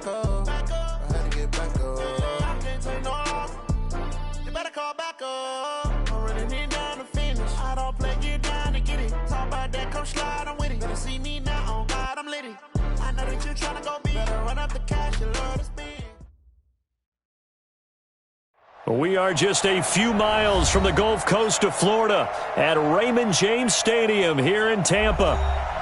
back up. I had to get back up. I can't take no loss. You better call back up. I'm running it down to finish. I don't play, get down to get it. Talk about that, come slide, I'm with it. Better see me now, oh God, I'm litty. I know that you tryna go big. Better run up the cash, you love to spend. We are just a few miles from the Gulf Coast of Florida at Raymond James Stadium here in Tampa.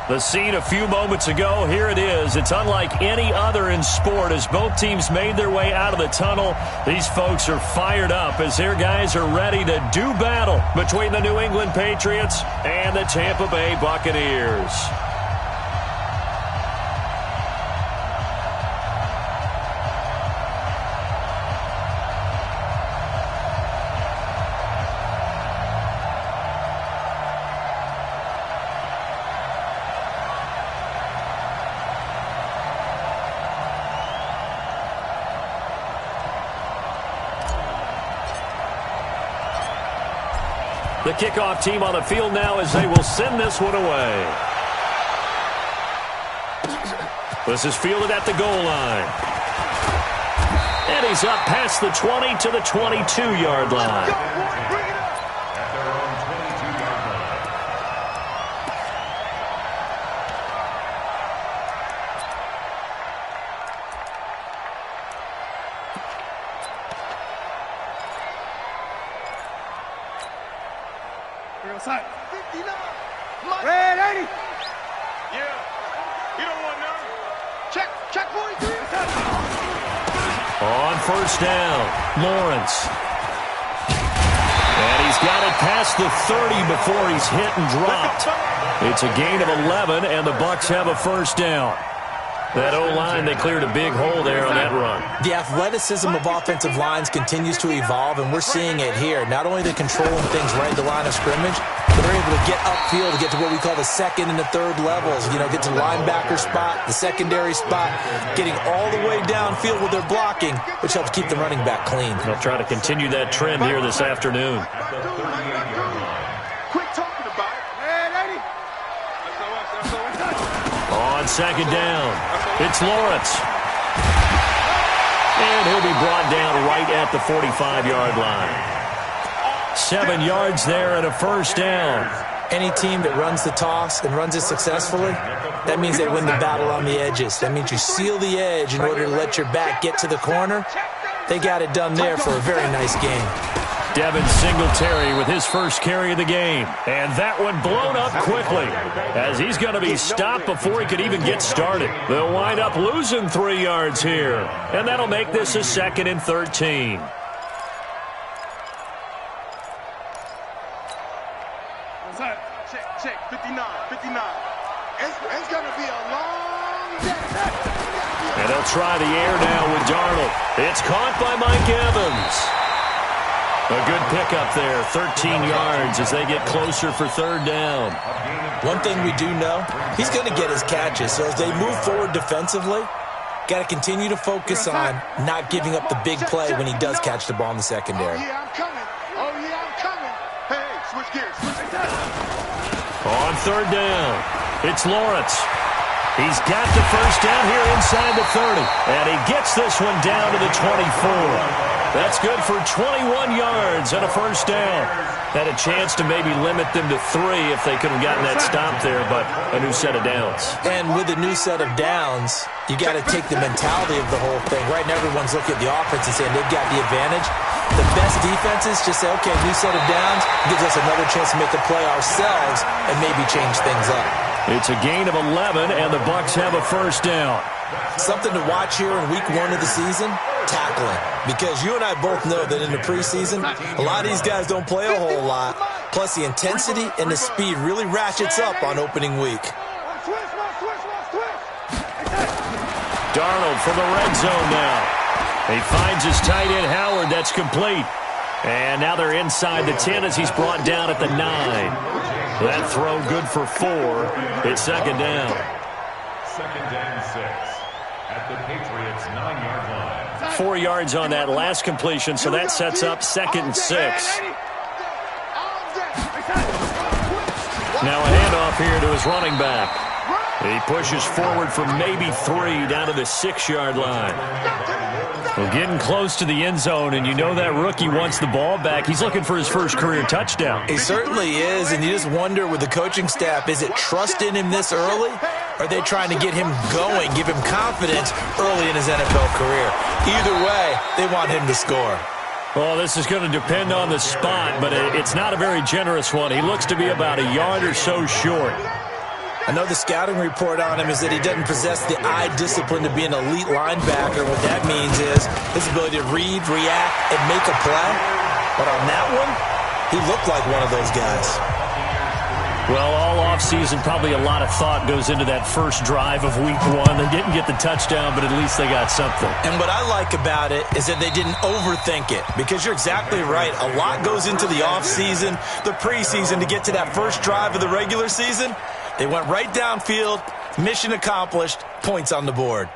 The scene a few moments ago, here it is. It's unlike any other in sport as both teams made their way out of the tunnel. These folks are fired up as their guys are ready to do battle between the New England Patriots and the Tampa Bay Buccaneers. The kickoff team on the field now as they will send this one away. This is fielded at the goal line. And he's up past the 20 to the 22-yard line. Red 80. Yeah. You don't want none. Check 43. On first down, Lawrence. And he's got it past the 30 before he's hit and dropped. It's a gain of 11, and the Bucs have a first down. That O-line, they cleared a big hole there on that run. The athleticism of offensive lines continues to evolve, and we're seeing it here. Not only are they controlling things right at the line of scrimmage, but they're able to get upfield to get to what we call the second and the third levels. You know, get to the linebacker spot, the secondary spot, getting all the way downfield with their blocking, which helps keep the running back clean. They'll try to continue that trend here this afternoon. On second down, it's Lawrence. And he'll be brought down right at the 45-yard line. 7 yards there and a first down. Any team that runs the toss and runs it successfully, that means they win the battle on the edges. That means you seal the edge in order to let your back get to the corner. They got it done there for a very nice game. Devin Singletary with his first carry of the game. And that one blown up quickly as he's going to be stopped before he could even get started. They'll wind up losing 3 yards here. And that'll make this a 2nd and 13. Check, 59. It's going to be a long day. And they'll try the air now with Darnold. It's caught by Mike Evans. A good pickup there, 13 yards as they get closer for third down. One thing we do know, he's going to get his catches. So as they move forward defensively, got to continue to focus on not giving up the big play when he does catch the ball in the secondary. Oh, yeah, I'm coming. Hey, switch gears. On third down, it's Lawrence. He's got the first down here inside the 30. And he gets this one down to the 24. That's good for 21 yards and a first down. Had a chance to maybe limit them to 3 if they could have gotten that stop there, but a new set of downs. And with a new set of downs, you got to take the mentality of the whole thing. Right now, everyone's looking at the offense and saying they've got the advantage. The best defenses just say, okay, new set of downs gives us another chance to make a play ourselves and maybe change things up. It's a gain of 11, and the Bucs have a first down. Something to watch here in week 1 of the season, tackling. Because you and I both know that in the preseason, a lot of these guys don't play a whole lot. Plus, the intensity and the speed really ratchets up on opening week. Darnold from the red zone now. He finds his tight end, Howard. That's complete. And now they're inside the 10 as he's brought down at the 9. That throw good for 4. It's second down. 2nd and 6 at the Patriots' 9-yard line. 4 yards on that last completion, so that sets up 2nd and 6. Now a handoff here to his running back. He pushes forward for maybe 3 down to the 6-yard line. Well, getting close to the end zone, and you know that rookie wants the ball back. He's looking for his first career touchdown. He certainly is, and you just wonder with the coaching staff, is it trust in him this early? Or are they trying to get him going, give him confidence early in his NFL career? Either way, they want him to score. Well, this is going to depend on the spot, but it's not a very generous one. He looks to be about a yard or so short. I know the scouting report on him is that he doesn't possess the eye discipline to be an elite linebacker. What that means is his ability to read, react, and make a play. But on that one, he looked like one of those guys. Well, all offseason, probably a lot of thought goes into that first drive of week 1. They didn't get the touchdown, but at least they got something. And what I like about it is that they didn't overthink it, because you're exactly right. A lot goes into the offseason, the preseason, to get to that first drive of the regular season. They went right downfield, mission accomplished, points on the board.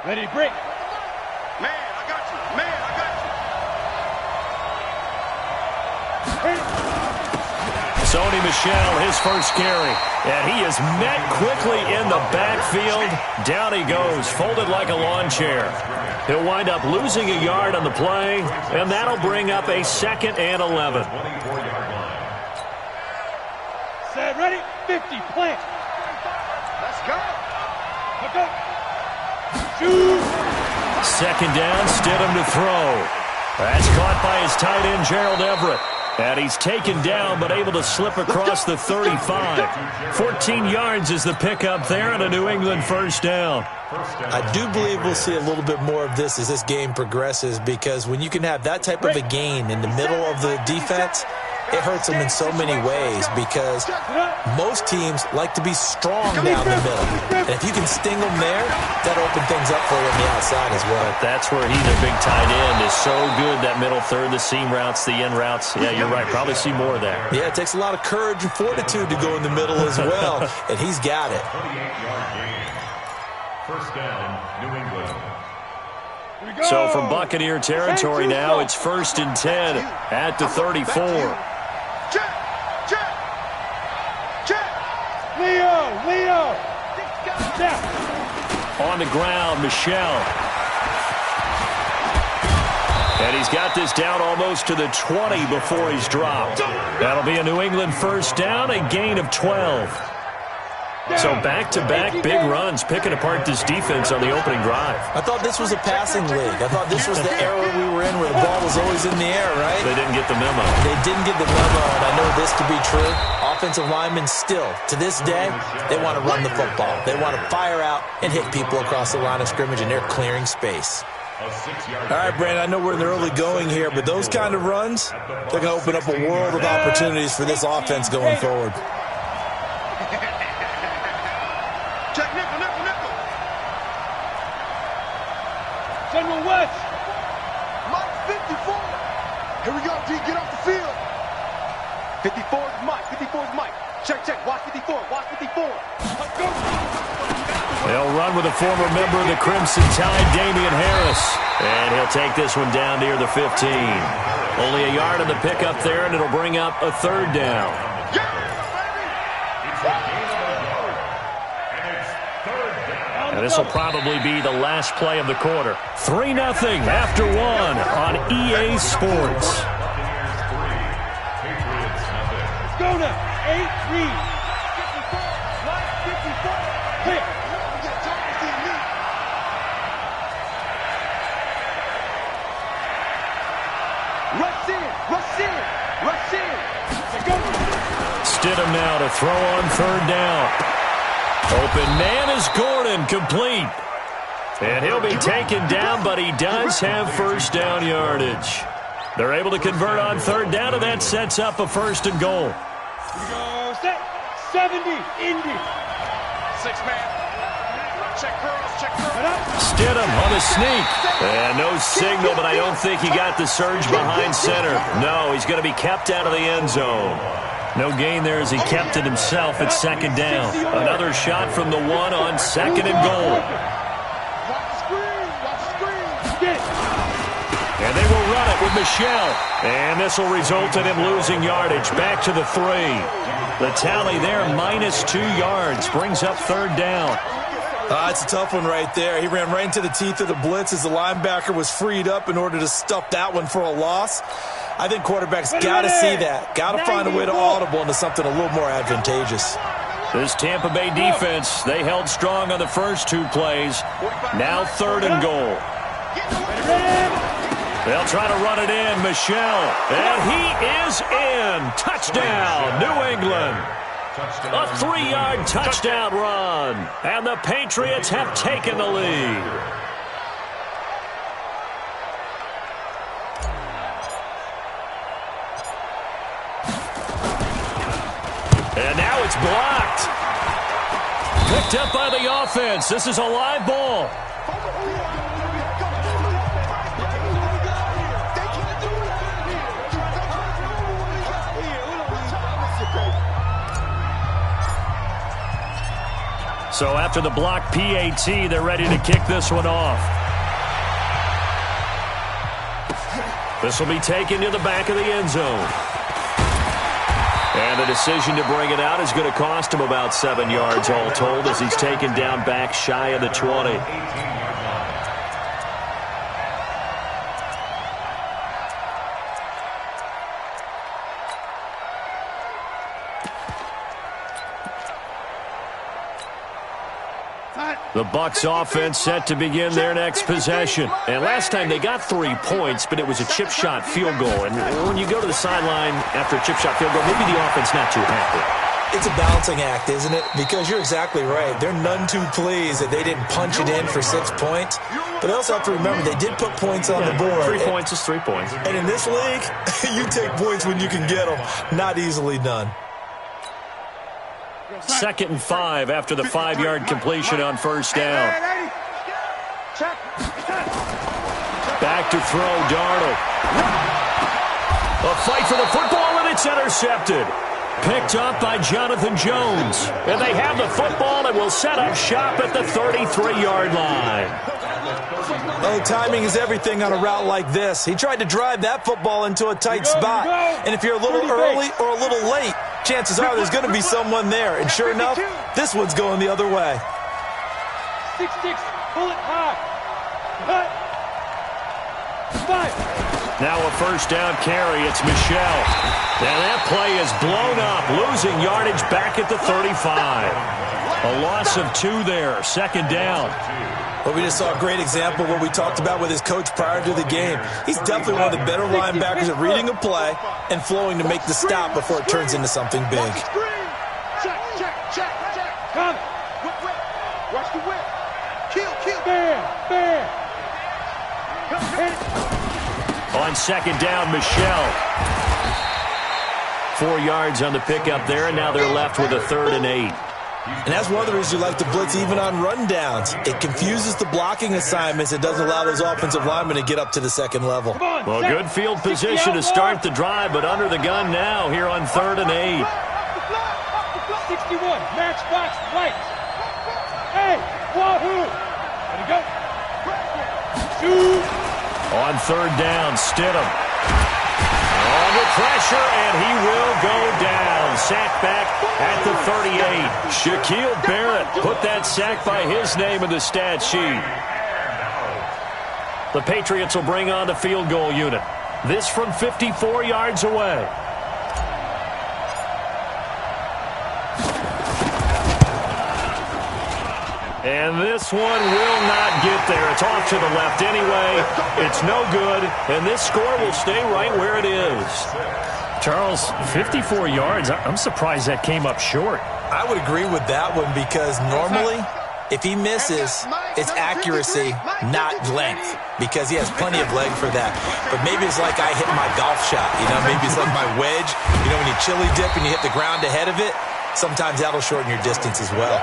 Ready, break. Man, I got you. Man, I got you. Sony Michel, his first carry. And he is met quickly in the backfield. Down he goes, folded like a lawn chair. He'll wind up losing a yard on the play, and that'll bring up a 2nd and 11. Set, ready, 50, plant. Let's go. Let's go. Shoot. 2nd down, Stidham to throw. That's caught by his tight end, Gerald Everett. And he's taken down, but able to slip across the 35. 14 yards is the pickup there, and a New England first down. I do believe we'll see a little bit more of this as this game progresses, because when you can have that type of a gain in the middle of the defense, it hurts them in so many ways, because most teams like to be strong down the middle. And if you can sting them there, that'll open things up for you on the outside as well. That's where he, the big tight end, is so good, that middle third, the seam routes, the in routes. Yeah, you're right. Probably see more of that. Yeah, it takes a lot of courage and fortitude to go in the middle as well, and he's got it. 38-yard gain. First down, New England. So from Buccaneer territory now, it's 1st and 10 at the 34. Check. Check. Check. Leo. Check. On the ground, Michel. And he's got this down almost to the 20 before he's dropped. That'll be a New England first down, a gain of 12. So back-to-back big runs, picking apart this defense on the opening drive. I thought this was a passing league. I thought this was the era we were in where the ball was always in the air, right? They didn't get the memo. They didn't get the memo, and I know this to be true. Offensive linemen still, to this day, they want to run the football. They want to fire out and hit people across the line of scrimmage, and they're clearing space. All right, Brandon, I know we're in the early going here, but those kind of runs, they're going to open up a world of opportunities for this offense going forward. Check nickel. General West. Mike 54. Here we go, D. Get off the field. 54 is Mike. 54 is Mike. Check. Watch 54. Let's go. They'll run with a former member of the Crimson Tide, Damian Harris. And he'll take this one down near the 15. Only a yard on the pickup there, and it'll bring up a 3rd down. And this will probably be the last play of the quarter. 3-0 after 1 on EA Sports. Let's go now. 8-3. 54. Clear. Rush in. Stidham now to throw on 3rd down. Open man is Gordon, complete. And he'll be taken down, but he does have first down yardage. They're able to convert on 3rd down, and that sets up a 1st and goal. Go set. 70, Indy. 6-man. Check curls. Stidham on a sneak. And no signal, but I don't think he got the surge behind center. No, he's going to be kept out of the end zone. No gain there as he kept it himself at 2nd down. Another shot from the 1 on 2nd and goal. And they will run it with Michelle. And this will result in him losing yardage. Back to the 3. The tally there, -2 yards. Brings up 3rd down. It's a tough one right there. He ran right into the teeth of the blitz as the linebacker was freed up in order to stuff that one for a loss. I think quarterbacks got to see that. Got to find a way to audible into something a little more advantageous. This Tampa Bay defense, they held strong on the first 2 plays. Now 3rd and goal. They'll try to run it in. Michelle. And he is in. Touchdown, New England. A 3-yard touchdown run. And the Patriots have taken the lead. And now it's blocked. Picked up by the offense. This is a live ball. So after the block PAT, they're ready to kick this one off. This will be taken to the back of the end zone. And the decision to bring it out is going to cost him about 7 yards all told as he's taken down back shy of the 20. The Bucs offense set to begin their next possession. And last time they got 3 points, but it was a chip shot field goal. And when you go to the sideline after a chip shot field goal, maybe the offense not too happy. It's a balancing act, isn't it? Because you're exactly right. They're none too pleased that they didn't punch it in for 6 points. But they also have to remember they did put points on the board. 3 points is 3 points. And in this league, you take points when you can get them. Not easily done. 2nd and 5 after the 5-yard completion on 1st down. Back to throw, Darnold. A fight for the football, and it's intercepted. Picked up by Jonathan Jones. And they have the football and will set up shop at the 33-yard line. Oh, timing is everything on a route like this. He tried to drive that football into a tight spot. And if you're a little early or a little late, chances are there's going to be someone there. And sure enough, this one's going the other way. 6-6, pull it high. Cut. 5. Now a 1st down carry. It's Michelle. And that play is blown up, losing yardage back at the 35. A loss of 2 there, 2nd down. Well, we just saw a great example of what we talked about with his coach prior to the game. He's definitely one of the better linebackers at reading a play and flowing to make the stop before it turns into something big. Come. Watch the whip. Kill. Bam. On 2nd down, Michelle. 4 yards on the pickup there, and now they're left with a 3rd and 8. And that's one of the reasons you like to blitz even on rundowns. It confuses the blocking assignments. It doesn't allow those offensive linemen to get up to the 2nd level. Well, good field position to start the drive, but under the gun now here on 3rd and 8. 61, matchbox right. Hey, wahoo. Ready to go. Shoot. On 3rd down, Stidham. Under pressure, and he will go down. Sack back at the 38. Shaquille Barrett put that sack by his name in the stat sheet. The Patriots will bring on the field goal unit. This from 54 yards away. And this one will not get there. It's off to the left anyway. It's no good, and this score will stay right where it is. Charles, 54 yards. I'm surprised that came up short. I would agree with that one because normally, if he misses, it's accuracy, not length, because he has plenty of leg for that. But maybe it's like I hit my golf shot, maybe it's like my wedge. When you chili dip and you hit the ground ahead of it, sometimes that'll shorten your distance as well.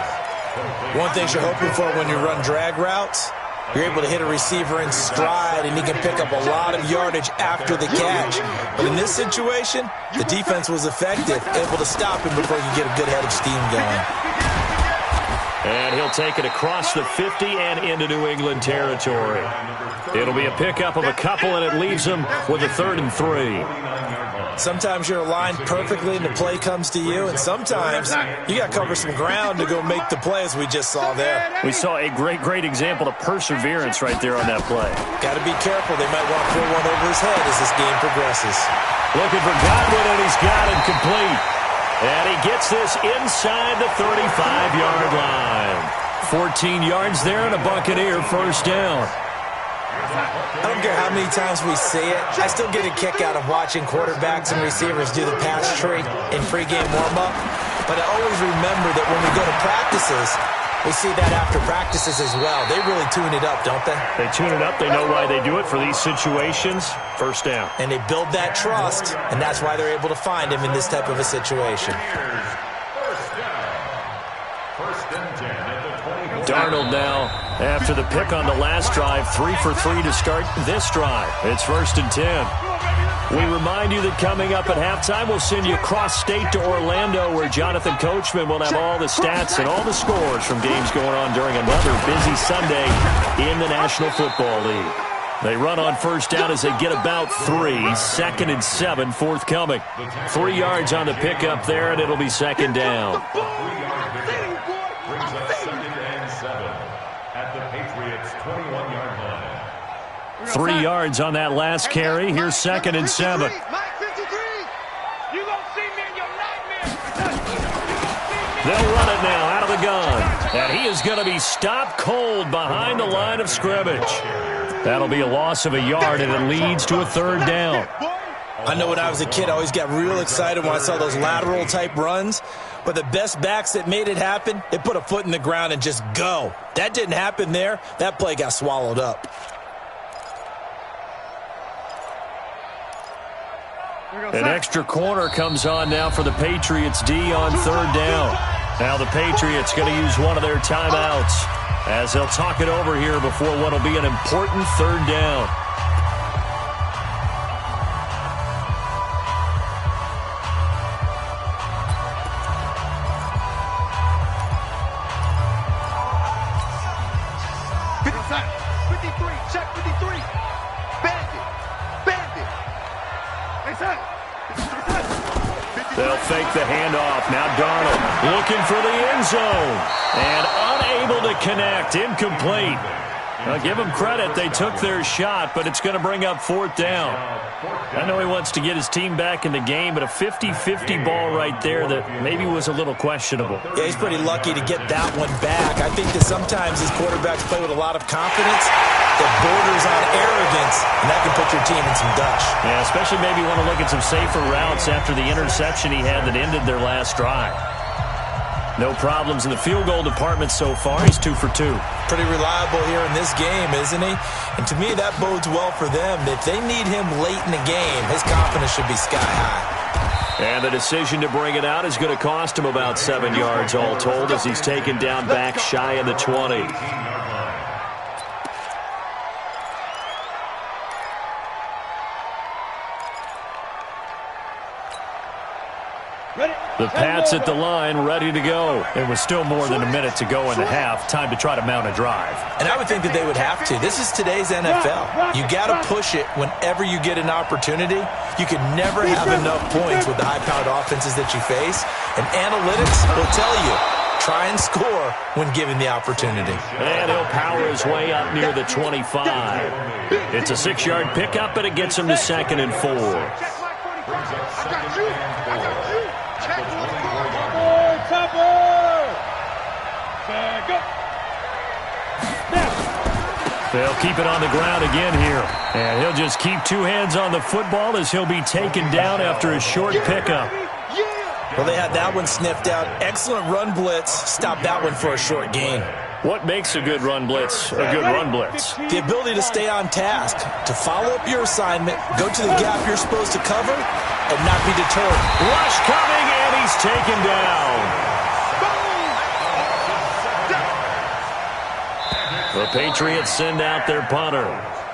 One thing you're hoping for when you run drag routes, you're able to hit a receiver in stride and he can pick up a lot of yardage after the catch. But in this situation, the defense was effective, able to stop him before he could get a good head of steam going. And he'll take it across the 50 and into New England territory. It'll be a pickup of a couple, and it leaves them with a 3rd and 3. Sometimes you're aligned perfectly and the play comes to you, and sometimes you got to cover some ground to go make the play, as we just saw there. We saw a great example of perseverance right there on that play. Got to be careful. They might want to throw one over his head as this game progresses. Looking for Godwin, and he's got it complete. And he gets this inside the 35-yard line. 14 yards there and a Buccaneer first down. I don't care how many times we see it. I still get a kick out of watching quarterbacks and receivers do the pass tree in pregame warm-up. But I always remember that when we go to practices, we see that after practices as well. They really tune it up, don't they? They tune it up. They know why they do it for these situations. First down. And they build that trust, and that's why they're able to find him in this type of a situation. Darnold now, after the pick on the last drive, 3 for 3 to start this drive. It's 1st and 10. We remind you that coming up at halftime, we'll send you cross-state to Orlando, where Jonathan Coachman will have all the stats and all the scores from games going on during another busy Sunday in the National Football League. They run on first down as they get about 3. 2nd and 7 forthcoming. 3 yards on the pickup there, and it'll be 2nd down. Brings up 2nd and 7 at the Patriots' 21-yard line. 3 yards on that last carry. Here's 2nd and 7. They'll run it now out of the gun. And he is going to be stopped cold behind the line of scrimmage. That'll be a loss of a yard, and it leads to a 3rd down. I know when I was a kid, I always got real excited when I saw those lateral-type runs. But the best backs that made it happen, they put a foot in the ground and just go. That didn't happen there. That play got swallowed up. An extra corner comes on now for the Patriots D on 3rd down. Now the Patriots going to use one of their timeouts as they'll talk it over here before what will be an important 3rd down. They'll fake the handoff. Now Darnold looking for the end zone. And unable to connect. Incomplete. Now give them credit. They took their shot, but it's going to bring up 4th down. I know he wants to get his team back in the game, but a 50-50 ball right there that maybe was a little questionable. Yeah, he's pretty lucky to get that one back. I think that sometimes these quarterbacks play with a lot of confidence that borders on arrogance, and that can put your team in some dutch. Yeah, especially maybe want to look at some safer routes after the interception he had that ended their last drive. No problems in the field goal department so far. He's 2 for 2. Pretty reliable here in this game, isn't he? And to me, that bodes well for them. If they need him late in the game, his confidence should be sky high. And the decision to bring it out is going to cost him about 7 yards all told as he's taken down back shy of the 20. The Pats at the line, ready to go. There was still more than a minute to go in the half. Time to try to mount a drive. And I would think that they would have to. This is today's NFL. You got to push it whenever you get an opportunity. You can never have enough points with the high-powered offenses that you face. And analytics will tell you, try and score when given the opportunity. And he'll power his way up near the 25. It's a 6-yard pickup, and it gets him to 2nd and 4. They'll keep it on the ground again here. And he'll just keep 2 hands on the football as he'll be taken down after a short pickup. Well, they had that one sniffed out. Excellent run blitz. Stop that one for a short gain. What makes a good run blitz a good run blitz? The ability to stay on task, to follow up your assignment, go to the gap you're supposed to cover, and not be deterred. Rush coming, and he's taken down. The Patriots send out their punter.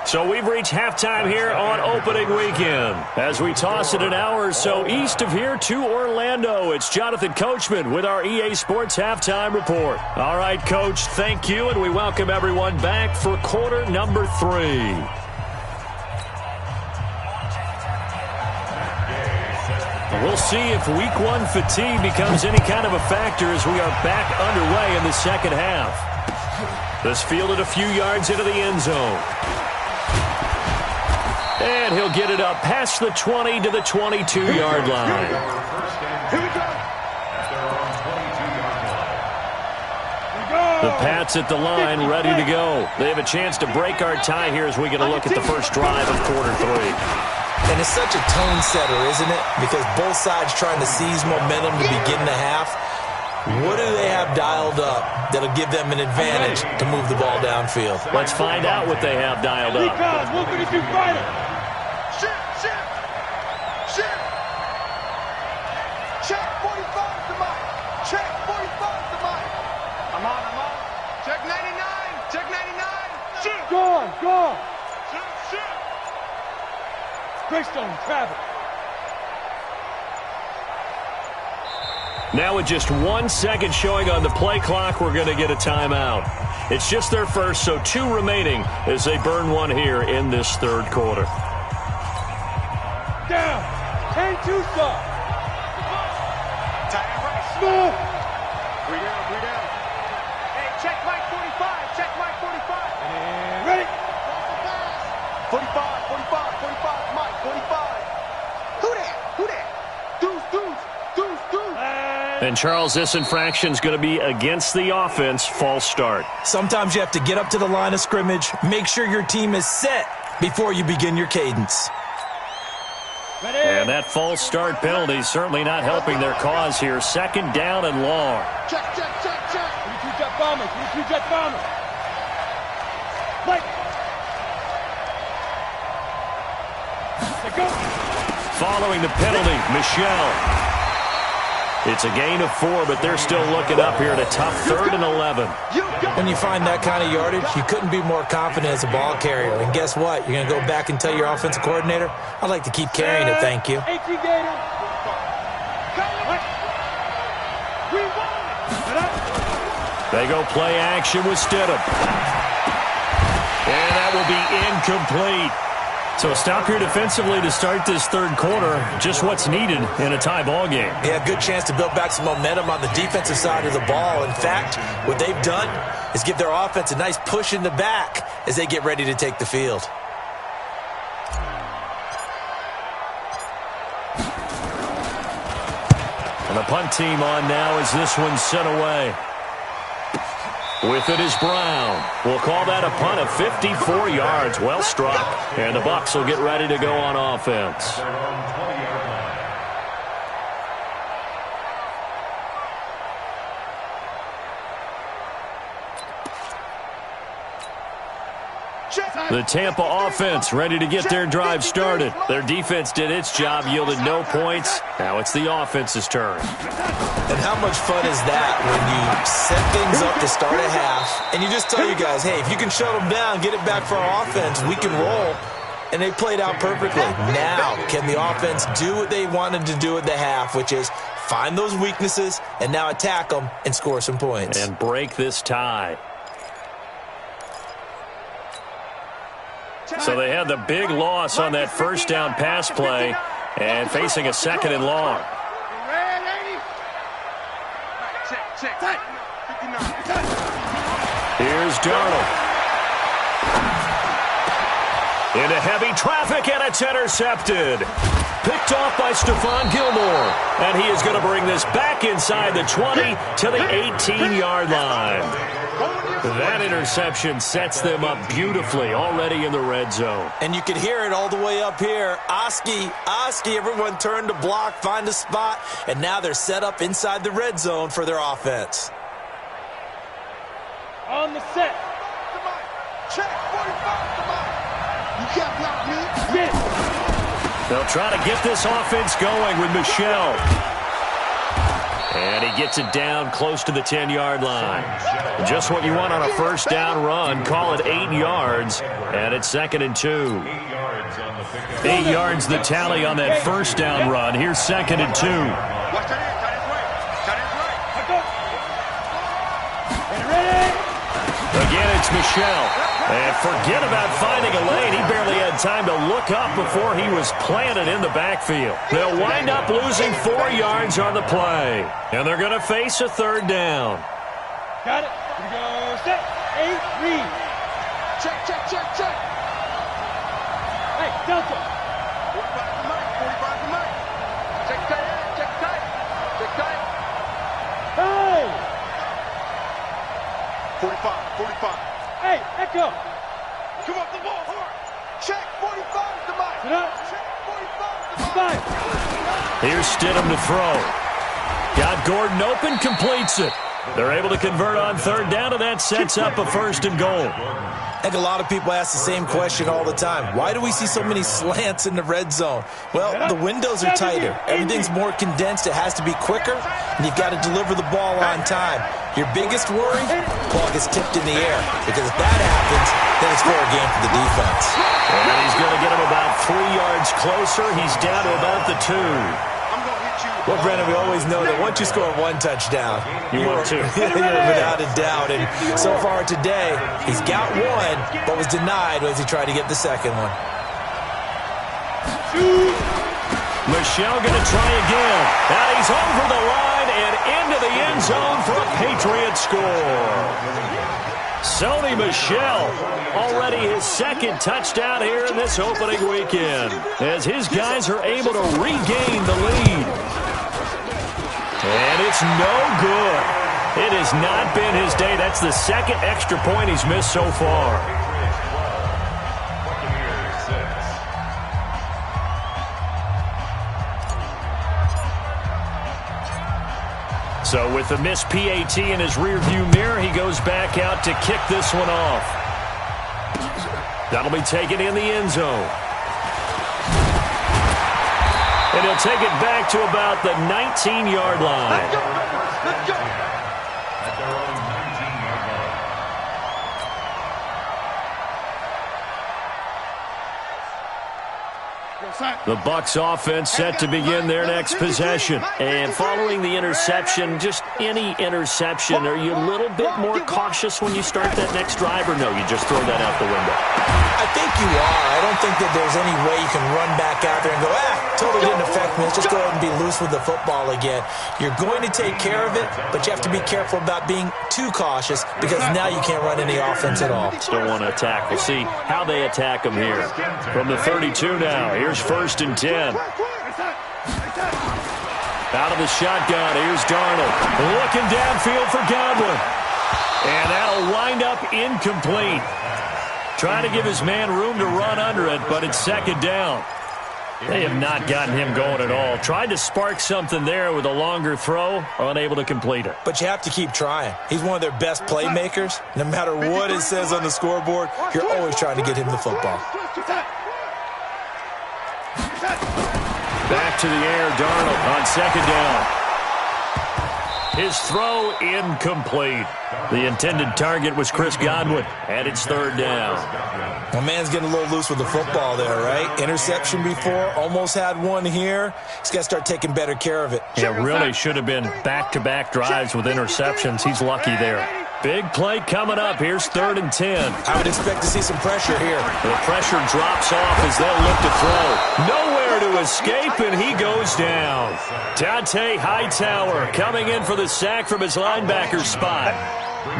So we've reached halftime here on opening weekend. As we toss it an hour or so east of here to Orlando, it's Jonathan Coachman with our EA Sports Halftime Report. All right, Coach, thank you, and we welcome everyone back for quarter number 3. We'll see if week 1 fatigue becomes any kind of a factor as we are back underway in the second half. This fielded a few yards into the end zone. And he'll get it up past the 20 to the 22-yard line. The Pats at the line, ready to go. They have a chance to break our tie here as we get a look at the first drive of quarter 3. And it's such a tone setter, isn't it? Because both sides trying to seize momentum to begin the half. What do they have dialed up that'll give them an advantage to move the ball downfield? Let's find out what they have dialed up. Looking at you, fighter. Shift. Check 45 to Mike. Check 45 to Mike. I'm on. Check 99. Check 99. Shift. Gone. Shift. Greystone, travel. Now with just 1 second showing on the play clock, we're going to get a timeout. It's just their first, so 2 remaining as they burn 1 here in this third quarter. Down. 10-2 stop. Tight end right. Smooth. 3 down. Hey, check Mike 45. Check Mike 45. And ready. 45. Mike 45. Who that? Deuce. And Charles, this infraction's going to be against the offense. False start. Sometimes you have to get up to the line of scrimmage, make sure your team is set before you begin your cadence. Ready. And that false start penalty is certainly not helping their cause here. Second down and long. Check. 22 jet bombers. Right. Let's go. Following the penalty, Michelle. It's a gain of 4, but they're still looking up here at a tough 3rd and 11. When you find that kind of yardage, you couldn't be more confident as a ball carrier. And guess what? You're going to go back and tell your offensive coordinator, I'd like to keep carrying it, thank you. 18 Gator. They go play action with Stidham. And that will be incomplete. So a stop here defensively to start this third quarter. Just what's needed in a tie ball game. Yeah, good chance to build back some momentum on the defensive side of the ball. In fact, what they've done is give their offense a nice push in the back as they get ready to take the field. And the punt team on now as this one's sent away. With it is Brown. We'll call that a punt of 54 yards. Well struck. And the Bucs will get ready to go on offense. The Tampa offense ready to get their drive started. Their defense did its job, yielded no points. Now it's the offense's turn. And how much fun is that when you set things up to start a half and you just tell you guys, hey, if you can shut them down, get it back for our offense, we can roll. And they played out perfectly. Now, can the offense do what they wanted to do at the half, which is find those weaknesses and now attack them and score some points. And break this tie. So they had the big loss on that first down pass play and facing a 2nd and long. Here's Darnold. Into heavy traffic, and it's intercepted. Picked off by Stephon Gilmore. And he is going to bring this back inside the 20 to the 18-yard line. That interception sets them up beautifully already in the red zone. And you can hear it all the way up here. Oski, everyone turned to block, find a spot, and now they're set up inside the red zone for their offense. On the set. Check 45 to Mike. You can't block me. Yes. They'll try to get this offense going with Michelle. And he gets it down close to the 10-yard line. Just what you want on a first down run. Call it 8 yards, and it's 2nd and 2. 8 yards the tally on that first down run. Here's 2nd and 2. Again, it's Michel. And forget about finding a lane. He barely had time to look up before he was planted in the backfield. They'll wind up losing 4 yards on the play. And they're going to face a 3rd down. Got it. Here we go. Set. 8, read. Check, check, check, check. Hey, Delta. 45 to Mike, 45 to Mike. Check tight, check tight. Check tight. Hey. 45, 45. Hey, Echo. Come off the ball, hard. Check 45 to Mike. Sit up. Check 45 to Mike. 5. Here's Stidham to throw. Got Gordon open, completes it. They're able to convert on 3rd down, and that sets up a 1st and goal. I think a lot of people ask the same question all the time. Why do we see so many slants in the red zone? Well, the windows are tighter. Everything's more condensed. It has to be quicker, and you've got to deliver the ball on time. Your biggest worry? The ball gets tipped in the air, because if that happens, then it's fair game for the defense. And he's going to get him about 3 yards closer. He's down to about the 2. Well, Brennan, we always know that once you score 1 touchdown, You want 2. you're without a doubt. And so far today, he's got 1, but was denied as he tried to get the second one. Michel going to try again. And he's over the line and into the end zone for a Patriot score. Sony Michel, already his 2nd touchdown here in this opening weekend, as his guys are able to regain the lead. And it's no good. It has not been his day. That's the 2nd extra point he's missed so far. So with the missed PAT in his rearview mirror, he goes back out to kick this one off. That'll be taken in the end zone. And he'll take it back to about the 19-yard line. Let's go, let's go. At their own 19-yard line. The Bucs offense set to begin their next possession. And following the interception, just any interception, are you a little bit more cautious when you start that next drive, or no, you just throw that out the window? I think you are. I don't think that there's any way you can run back out there and go, totally didn't affect me. Let's just go ahead and be loose with the football again. You're going to take care of it, but you have to be careful about being too cautious, because now you can't run any offense at all. Still want to attack. We'll see how they attack him here. From the 32 now, here's 1st and 10. Out of the shotgun, here's Darnold. Looking downfield for Godwin. And that'll wind up incomplete. Trying to give his man room to run under it, but it's 2nd down. They have not gotten him going at all. Tried to spark something there with a longer throw, unable to complete it. But you have to keep trying. He's one of their best playmakers. No matter what it says on the scoreboard, you're always trying to get him the football. Back to the air, Darnold on 2nd down. His throw incomplete. The intended target was Chris Godwin, and it's 3rd down. My man's getting a little loose with the football there, right? Interception before, almost had one here. He's got to start taking better care of it. Yeah, really should have been back-to-back drives with interceptions. He's lucky there. Big play coming up. Here's 3rd and 10. I would expect to see some pressure here. The pressure drops off as they'll look to throw. Nowhere to escape, and he goes down. Dante Hightower coming in for the sack from his linebacker spot.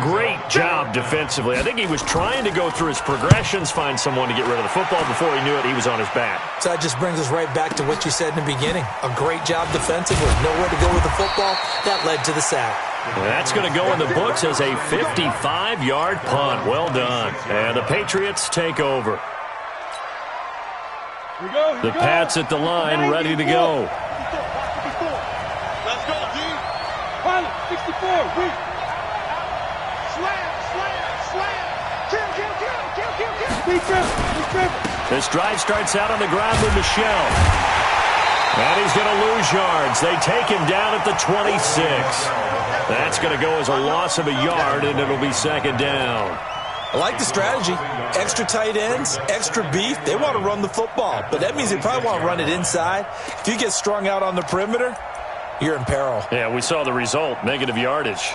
Great job defensively. I think he was trying to go through his progressions, find someone to get rid of the football. Before he knew it, he was on his back. So that just brings us right back to what you said in the beginning. A great job defensively. Nowhere to go with the football. That led to the sack. That's going to go in the books as a 55-yard punt. Well done. And the Patriots take over. The Pats at the line, ready to go. Let's go, D. Pilot, 64, read. Slam, slam, slam. Kill, kill, kill, kill, kill, kill. Big dribble, big dribble. This drive starts out on the ground with Michel. And he's going to lose yards. They take him down at the 26. That's going to go as a loss of a yard, and it'll be second down. I like the strategy. Extra tight ends, extra beef. They want to run the football, but that means they probably want to run it inside. If you get strung out on the perimeter, you're in peril. Yeah, we saw the result, negative yardage.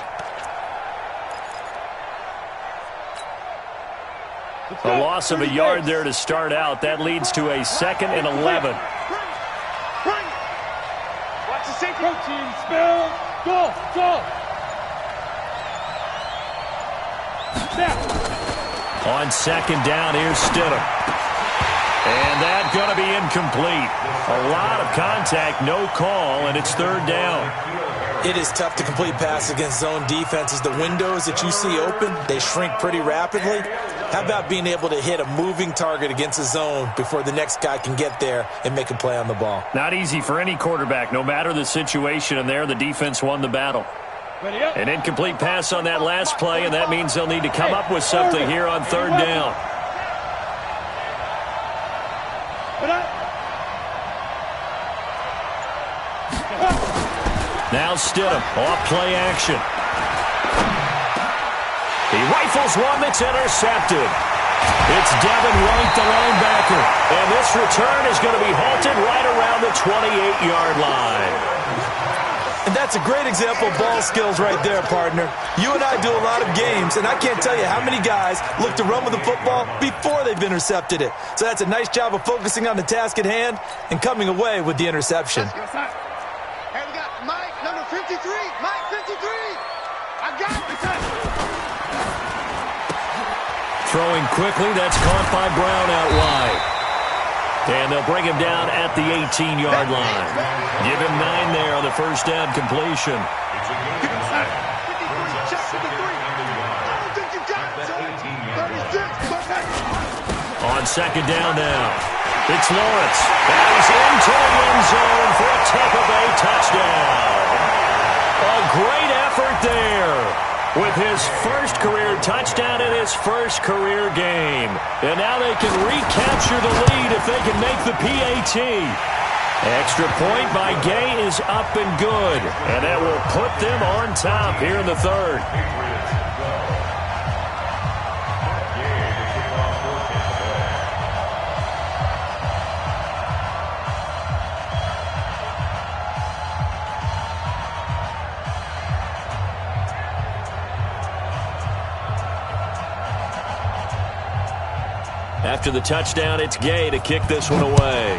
A loss of a yard there to start out. That leads to a 2nd and 11. Watch the safety. Protein spill. Go. Now. On 2nd down, here's Stidham. And that's going to be incomplete. A lot of contact, no call, and it's 3rd down. It is tough to complete pass against zone defenses. The windows that you see open, they shrink pretty rapidly. How about being able to hit a moving target against a zone before the next guy can get there and make a play on the ball? Not easy for any quarterback, no matter the situation, and there the defense won the battle. An incomplete pass on that last play, and that means they'll need to come up with something here on 3rd down. Now Stidham, off play action. He rifles one that's intercepted. It's Devin White, the linebacker. And this return is going to be halted right around the 28-yard line. And that's a great example of ball skills right there, partner. You and I do a lot of games, and I can't tell you how many guys look to run with the football before they've intercepted it. So that's a nice job of focusing on the task at hand and coming away with the interception. Hey, we got Mike, number 53. Mike, 53. I got it. Throwing quickly, that's caught by Brown out wide. And they'll bring him down at the 18-yard line. Give him 9 there on the first down completion. On 2nd down now, it's Lawrence. That is into the end zone for a Tampa Bay touchdown. A great effort there with his first career touchdown in his first career game. And now they can recapture the lead if they can make the PAT. Extra point by Gay is up and good. And that will put them on top here in the 3rd. After the touchdown, it's Gay to kick this one away.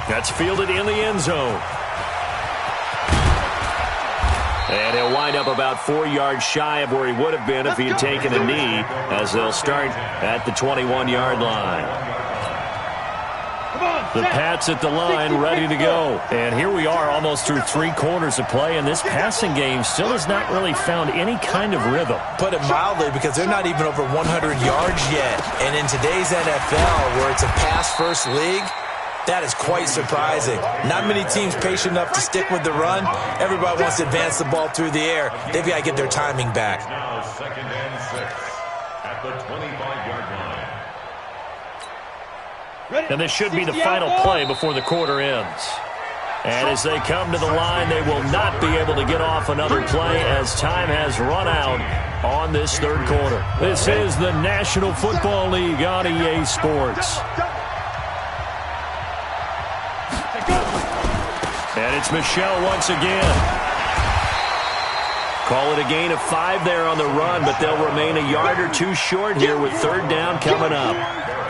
That's fielded in the end zone. And he'll wind up about 4 yards shy of where he would have been if he had taken a knee, as they'll start at the 21-yard line. The Pats at the line, ready to go. And here we are almost through 3 quarters of play, and this passing game still has not really found any kind of rhythm. Put it mildly, because they're not even over 100 yards yet. And in today's NFL, where it's a pass-first league, that is quite surprising. Not many teams patient enough to stick with the run. Everybody wants to advance the ball through the air. They've got to get their timing back. Now 2nd and 6 at the 25-yard line. And this should be the final play before the quarter ends. And as they come to the line, they will not be able to get off another play as time has run out on this 3rd quarter. This is the National Football League on EA Sports. And it's Michel once again. Call it a gain of 5 there on the run, but they'll remain a yard or 2 short here with 3rd down coming up.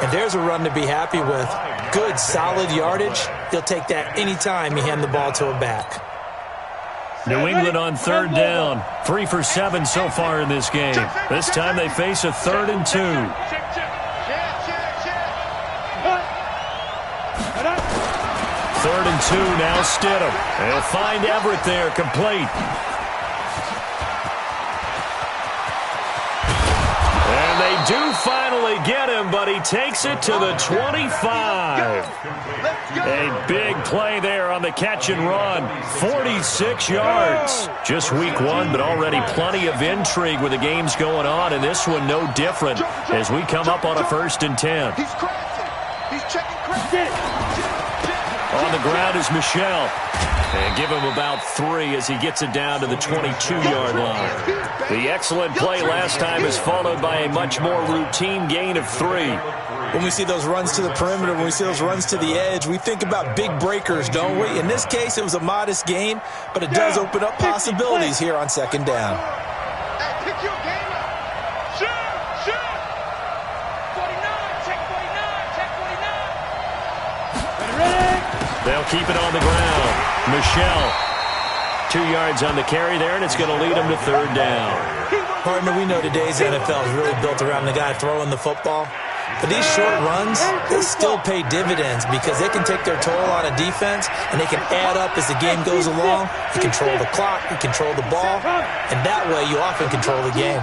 And there's a run to be happy with. Good, solid yardage. He'll take that anytime you hand the ball to a back. New England on 3rd down. 3 for 7 so far in this game. This time they face a 3rd and 2. 3rd and 2, now Stidham. They'll find Everett there, complete. And they do finally get him, but he takes it to the 25. A big play there on the catch and run. 46 yards. Just week 1, but already plenty of intrigue with the games going on, and this one no different as we come up on a 1st and 10. He's checking credit. Get it. On the ground is Michel. And give him about 3 as he gets it down to the 22-yard line. The excellent play last time is followed by a much more routine gain of 3. When we see those runs to the perimeter, when we see those runs to the edge, we think about big breakers, don't we? In this case, it was a modest gain, but it does open up possibilities here on second down. Hey, pick your game up. Shoot! 49, check 49, check 49. Ready? They'll keep it on the ground. Michel, 2 yards on the carry there, and it's going to lead him to third down. Partner, we know today's NFL is really built around the guy throwing the football. But these short runs, they still pay dividends because they can take their toll on a defense, and they can add up as the game goes along. You control the clock, you control the ball, and that way you often control the game.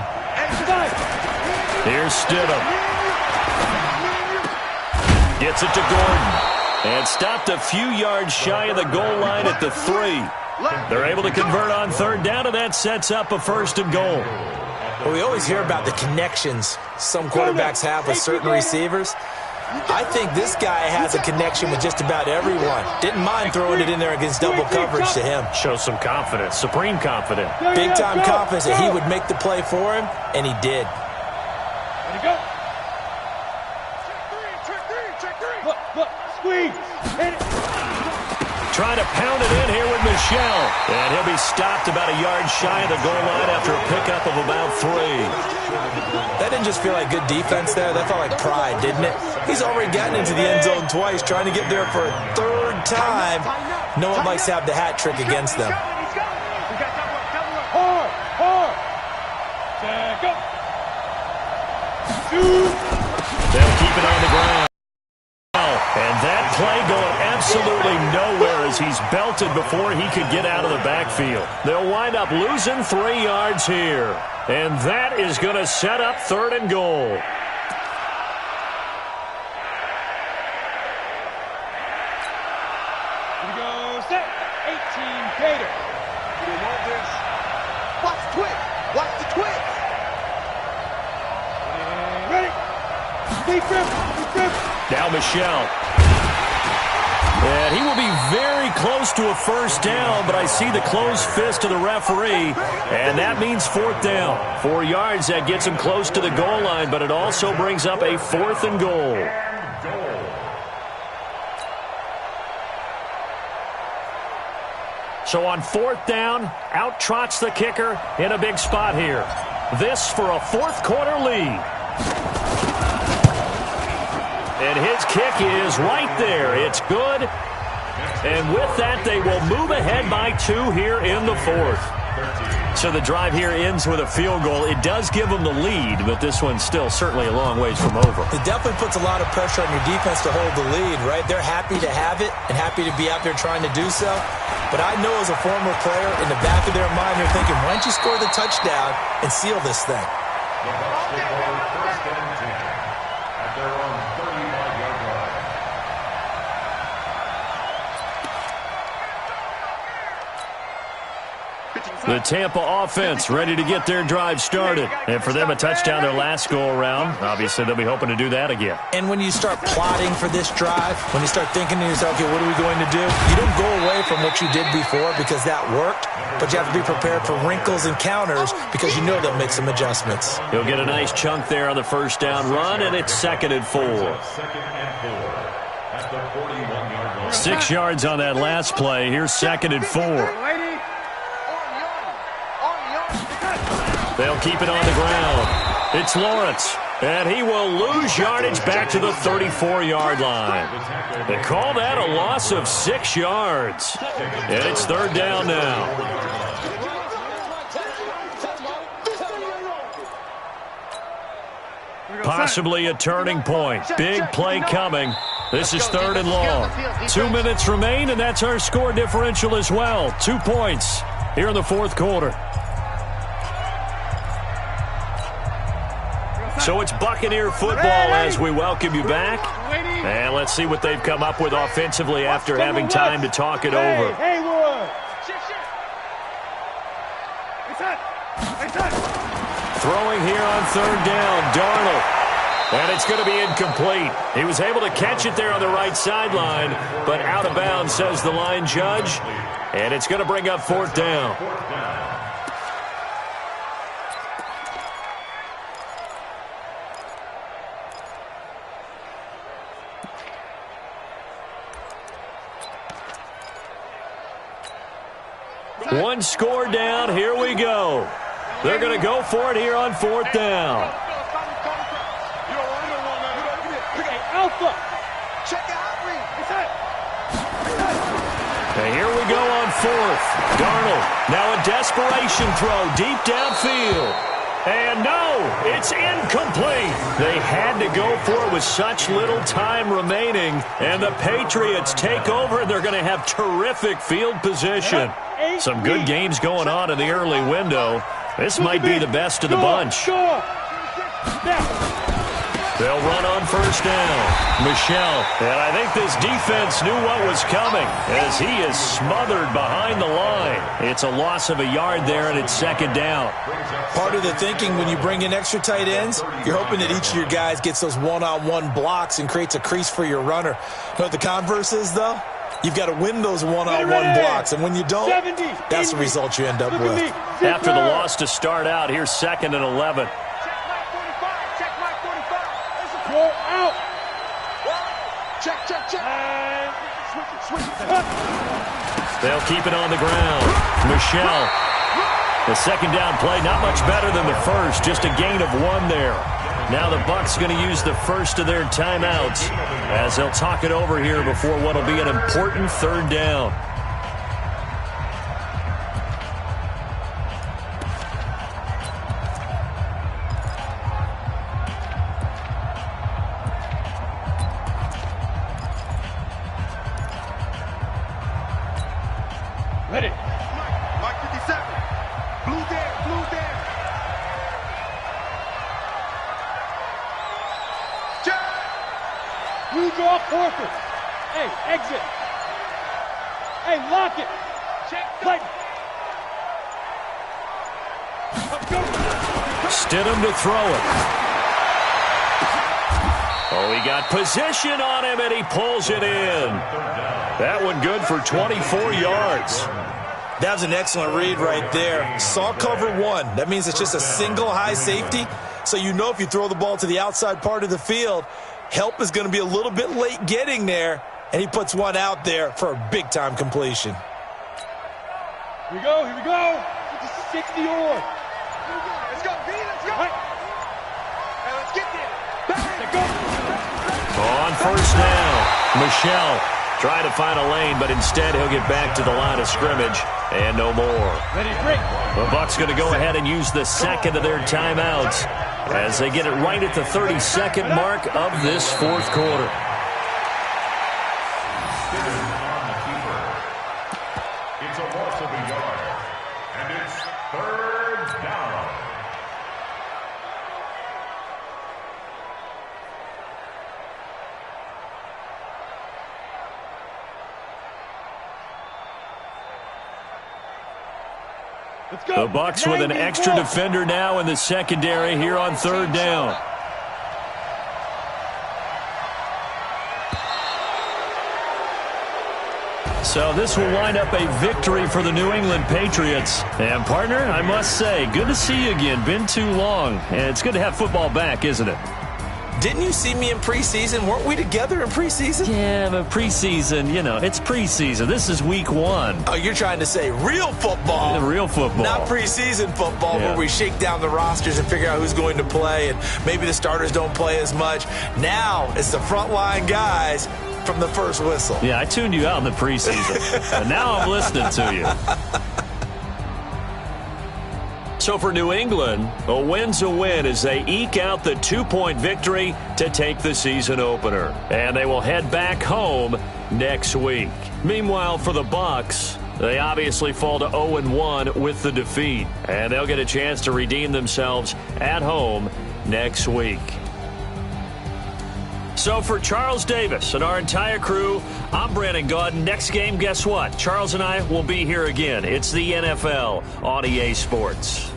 Here's Stidham. Gets it to Gordon. And stopped a few yards shy of the goal line at the 3. They're able to convert on third down, and that sets up a 1st and goal. Well, we always hear about the connections some quarterbacks have with certain receivers. I think this guy has a connection with just about everyone. Didn't mind throwing it in there against double coverage to him. Shows some confidence, supreme confidence. Big-time confidence that he would make the play for him, and he did. Ready, go. Check three. Look, squeeze. Hit it. Trying to pound it in here with Michel. And he'll be stopped about a yard shy of the goal line after a pickup of about 3. That didn't just feel like good defense there. That felt like pride, didn't it? He's already gotten into the end zone twice, trying to get there for a 3rd time. No one likes to have the hat trick against them. Hard. Check up. Shoot. They'll keep it on the ground. And that play going absolutely nowhere as he's belted before he could get out of the backfield. They'll wind up losing 3 yards here. And that is going to set up 3rd and goal. Here we go, set. 18, Gator. You know this. Watch the twitch. Watch the twitch. Ready? Deep grip. Now Michel. And he will be very close to a 1st down, but I see the closed fist of the referee, and that means 4th down. 4 yards, that gets him close to the goal line, but it also brings up a 4th and goal. So on 4th down, out trots the kicker in a big spot here. This for a 4th quarter lead. And his kick is right there. It's good. And with that, they will move ahead by 2 here in the 4th. So the drive here ends with a field goal. It does give them the lead, but this one's still certainly a long ways from over. It definitely puts a lot of pressure on your defense to hold the lead, right? They're happy to have it and happy to be out there trying to do so. But I know as a former player, in the back of their mind, they're thinking, why don't you score the touchdown and seal this thing? The Tampa offense ready to get their drive started. And for them, a touchdown their last go-around. Obviously, they'll be hoping to do that again. And when you start plotting for this drive, when you start thinking to yourself, okay, what are we going to do? You don't go away from what you did before because that worked, but you have to be prepared for wrinkles and counters because you know they'll make some adjustments. He'll get a nice chunk there on the 1st down run, and it's 2nd and 4. 6 yards on that last play. Here's 2nd and 4. They'll keep it on the ground. It's Lawrence, and he will lose yardage back to the 34-yard line. They call that a loss of 6 yards. And it's 3rd down now. Possibly a turning point. Big play coming. This is 3rd and long. 2 minutes remain, and that's our score differential as well. 2 points here in the 4th quarter. So it's Buccaneer football as we welcome you back. And let's see what they've come up with offensively after having time to talk it over. Throwing here on 3rd down, Darnold. And it's going to be incomplete. He was able to catch it there on the right sideline, but out of bounds, says the line judge. And it's going to bring up 4th down. One score down. Here we go. They're going to go for it here on 4th down. Alpha. And here we go on 4th. Darnold, now a desperation throw deep downfield. And no, it's incomplete. They had to go for it with such little time remaining. And the Patriots take over, and they're going to have terrific field position. Some good games going on in the early window. This might be the best of the bunch. They'll run on 1st down. Michel. And I think this defense knew what was coming as he is smothered behind the line. It's a loss of a yard there, and it's 2nd down. Part of the thinking when you bring in extra tight ends, you're hoping that each of your guys gets those one-on-one blocks and creates a crease for your runner. You know what the converse is, though? You've got to win those one-on-one blocks, and when you don't, that's the result you end up with. After the loss to start out, here's 2nd and 11. Out. Check. Switch. They'll keep it on the ground. Michel. The 2nd down play, not much better than the first, just a gain of 1 there. Now the Bucs going to use the first of their timeouts as they'll talk it over here before what will be an important 3rd down. Ready. Mike 57. Blue there. Jack. Blue draw, 4th. Hey, exit. Hey, lock it. Check. Play. Stidham to throw it. Oh, he got position on him, and he pulls it in. That one good for 24 yards. That was an excellent read right there. Saw cover 1. That means it's just a single high safety. So you know if you throw the ball to the outside part of the field, help is going to be a little bit late getting there. And he puts one out there for a big-time completion. Here we go. This is 60 or. Let's go, B. Let's go. Right. Hey, let's get there. Let's go. On 1st down, Michel trying to find a lane, but instead he'll get back to the line of scrimmage and no more. Ready, break. The Bucs going to go ahead and use the 2nd of their timeouts as they get it right at the 32nd mark of this 4th quarter. It's a loss of a yard, and it's 3rd down. Let's go. The Bucs with an extra defender now in the secondary here on 3rd down. So this will wind up a victory for the New England Patriots. And, partner, I must say, good to see you again. Been too long. And it's good to have football back, isn't it? Didn't you see me in preseason? Weren't we together in preseason? Yeah, but preseason, you know, it's preseason. This is week 1. Oh, you're trying to say real football. Real football. Not preseason football Yeah. where we shake down the rosters and figure out who's going to play, and maybe the starters don't play as much. Now it's the frontline guys from the first whistle. Yeah, I tuned you out in the preseason. And now I'm listening to you. So for New England, a win's a win as they eke out the 2-point victory to take the season opener. And they will head back home next week. Meanwhile, for the Bucs, they obviously fall to 0-1 with the defeat. And they'll get a chance to redeem themselves at home next week. So for Charles Davis and our entire crew, I'm Brandon Gaudin. Next game, guess what? Charles and I will be here again. It's the NFL on EA Sports.